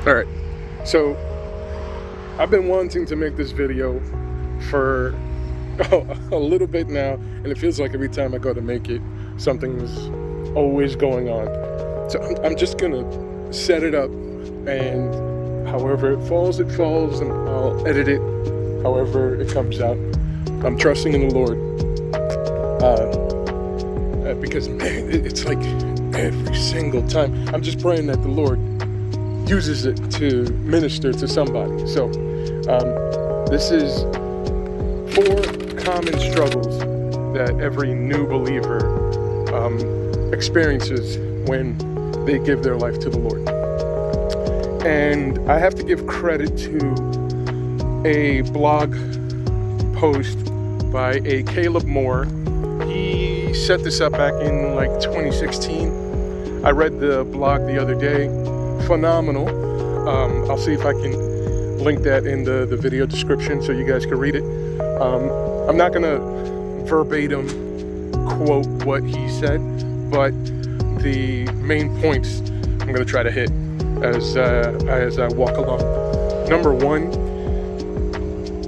All right, so I've been wanting to make this video for a little bit now, and it feels like every time I go to make it, something's always going on. So I'm just gonna set it up, and however it falls, and I'll edit it however it comes out. I'm trusting in the Lord, because man, it's like every single time I'm just praying that the Lord uses it to minister to somebody. So this is 4 common struggles that every new believer experiences when they give their life to the Lord. And I have to give credit to a blog post by a Caleb Moore. He set this up back in like 2016. I read the blog the other day. Phenomenal. I'll see if I can link that in the video description so you guys can read it. I'm not gonna verbatim quote what he said, but the main points I'm gonna try to hit as I walk along. Number 1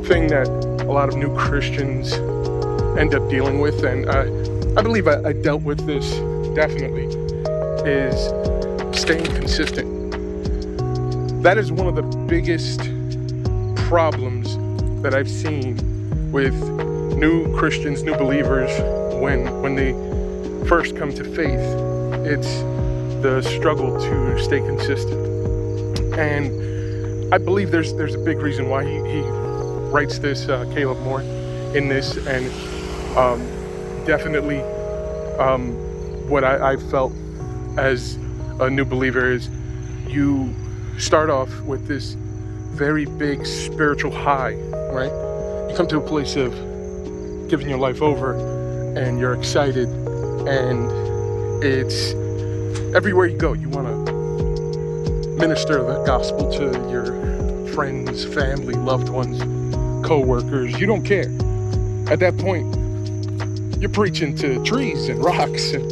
thing that a lot of new Christians end up dealing with, and I believe I dealt with this definitely, is staying consistent. That is one of the biggest problems that I've seen with new Christians, new believers, when they first come to faith. It's the struggle to stay consistent. And I believe there's a big reason why he writes this, Caleb Moore, in this, and definitely what I felt as a new believer is you start off with this very big spiritual high, right? You come to a place of giving your life over and you're excited, and it's everywhere you go, you want to minister the gospel to your friends, family, loved ones, co-workers. You don't care. At that point, you're preaching to trees and rocks and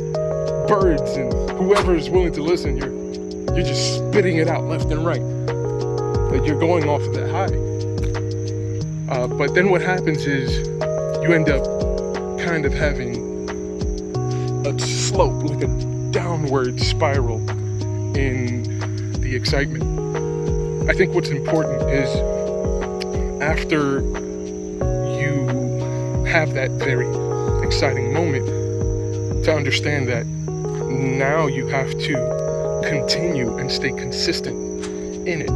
birds and whoever is willing to listen. You're just spitting it out left and right. Like you're going off of that high. But then what happens is you end up kind of having a slope, like a downward spiral in the excitement. I think what's important is after you have that very exciting moment, to understand that now you have to continue and stay consistent in it.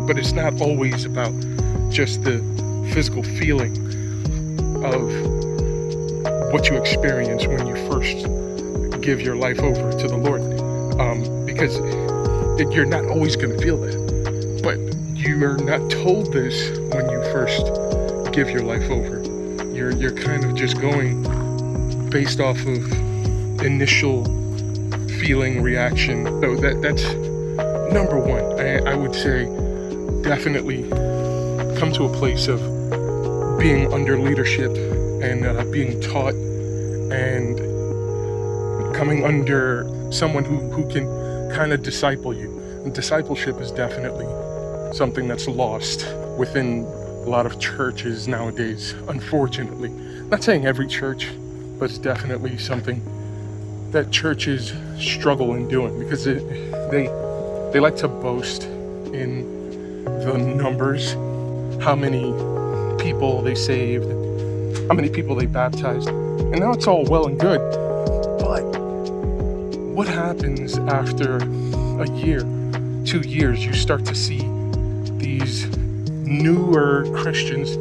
But it's not always about just the physical feeling of what you experience when you first give your life over to the Lord, because you're not always going to feel that. But you are not told this when you first give your life over. You're kind of just going based off of initial feeling, reaction. So that's number 1. I would say definitely come to a place of being under leadership and being taught and coming under someone who can kind of disciple you. And discipleship is definitely something that's lost within a lot of churches nowadays, unfortunately. Not saying every church, but it's definitely something that churches struggle in doing, because they like to boast in the numbers, how many people they saved, how many people they baptized, and now it's all well and good. But what happens after a year, 2 years, you start to see these newer Christians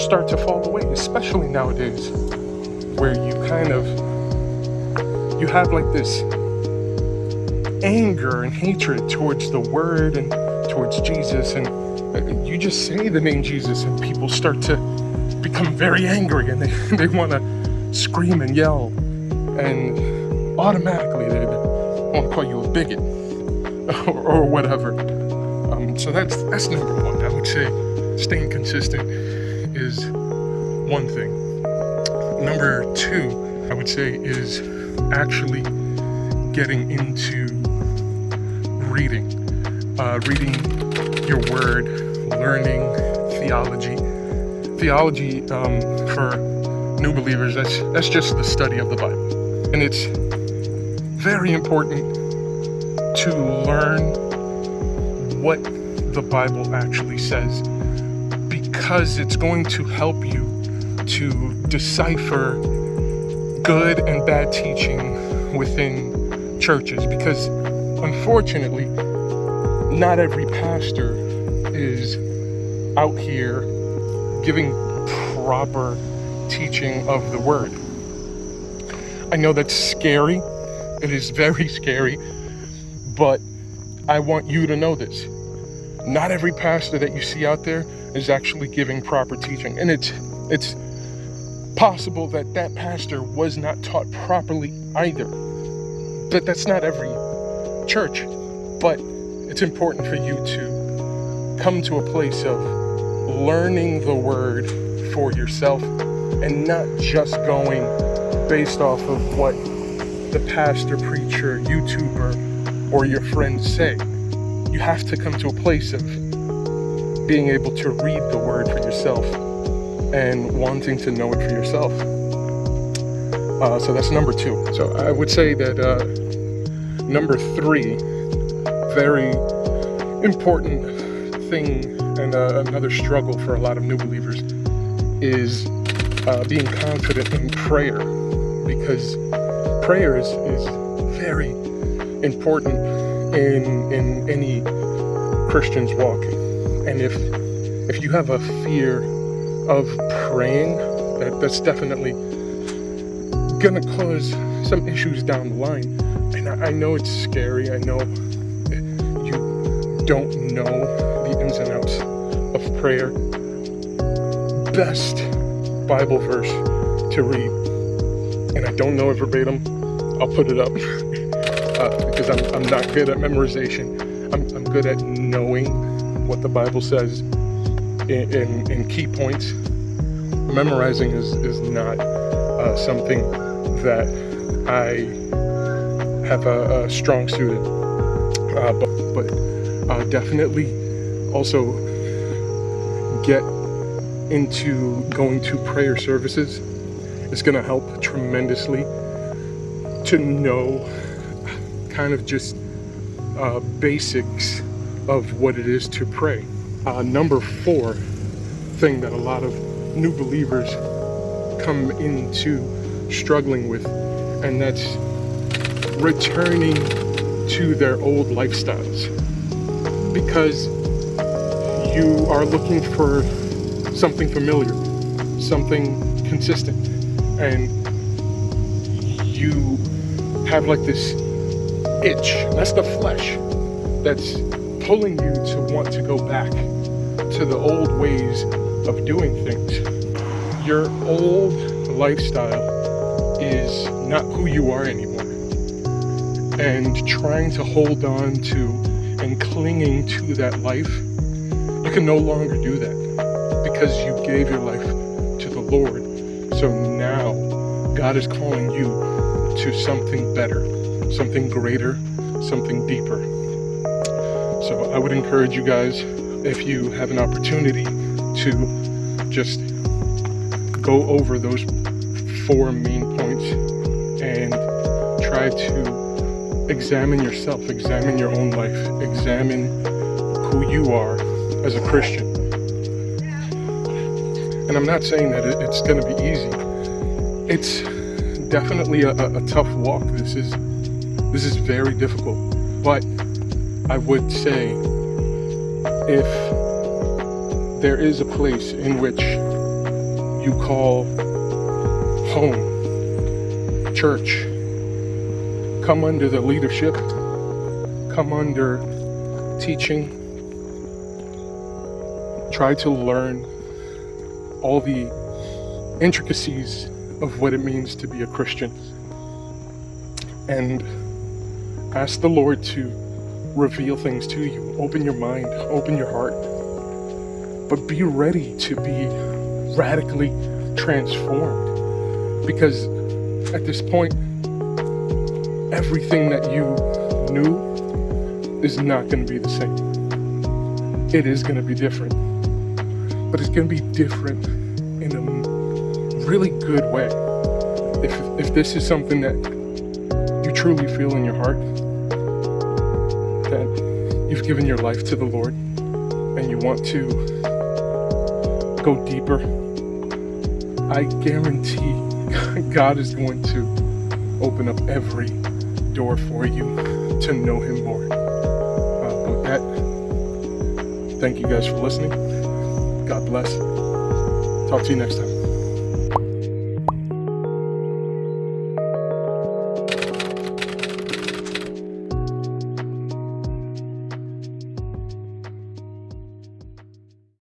start to fall away, especially nowadays, where you have like this anger and hatred towards the word and towards Jesus, and you just say the name Jesus and people start to become very angry, and they want to scream and yell, and automatically they want to call you a bigot or whatever. So that's number 1. I would say staying consistent is one thing. Number 2, I would say, is actually getting into reading. reading your word, learning theology. Theology, for new believers, that's just the study of the Bible. And it's very important to learn what the Bible actually says, because it's going to help you to decipher good and bad teaching within churches. Because unfortunately, not every pastor is out here giving proper teaching of the word. I know that's scary. It is very scary, but I want you to know this. Not every pastor that you see out there is actually giving proper teaching. And it's possible that that pastor was not taught properly either. But that's not every church. But it's important for you to come to a place of learning the word for yourself and not just going based off of what the pastor, preacher, YouTuber, or your friends say. You have to come to a place of being able to read the word for yourself and wanting to know it for yourself. So that's number 2. So I would say that number 3, very important thing and another struggle for a lot of new believers is being confident in prayer, because prayer is very important in any Christian's walk. And if you have a fear of praying, that's definitely gonna cause some issues down the line. And I know it's scary. I know you don't know the ins and outs of prayer. Best Bible verse to read, and I don't know it verbatim, I'll put it up because I'm not good at memorization. I'm good at knowing what the Bible says in key points. Memorizing is not something that I have a strong suit in, but definitely also get into going to prayer services. It's going to help tremendously to know kind of just basics of what it is to pray. Number 4 thing that a lot of new believers come into struggling with, and that's returning to their old lifestyles, because you are looking for something familiar, something consistent, and you have like this itch, that's the flesh that's pulling you to want to go back to the old ways of doing things. Your old lifestyle is not who you are anymore, and trying to hold on to and clinging to that life, you can no longer do that because you gave your life to the Lord. So now God is calling you to something better, something greater, something deeper. So I would encourage you guys, if you have an opportunity, to just go over those 4 main points and try to examine yourself, examine your own life, examine who you are as a Christian. And I'm not saying that it's going to be easy. It's definitely a tough walk. This is very difficult. But I would say, if there is a place in which you call home, church, come under the leadership, come under teaching, try to learn all the intricacies of what it means to be a Christian, and ask the Lord to reveal things to you. Open your mind, open your heart, but be ready to be radically transformed, because at this point, everything that you knew is not going to be the same. It is going to be different, but it's going to be different in a really good way. If this is something that you truly feel in your heart, that you've given your life to the Lord and you want to go deeper, I guarantee God is going to open up every door for you to know Him more. With that, thank you guys for listening. God bless. Talk to you next time.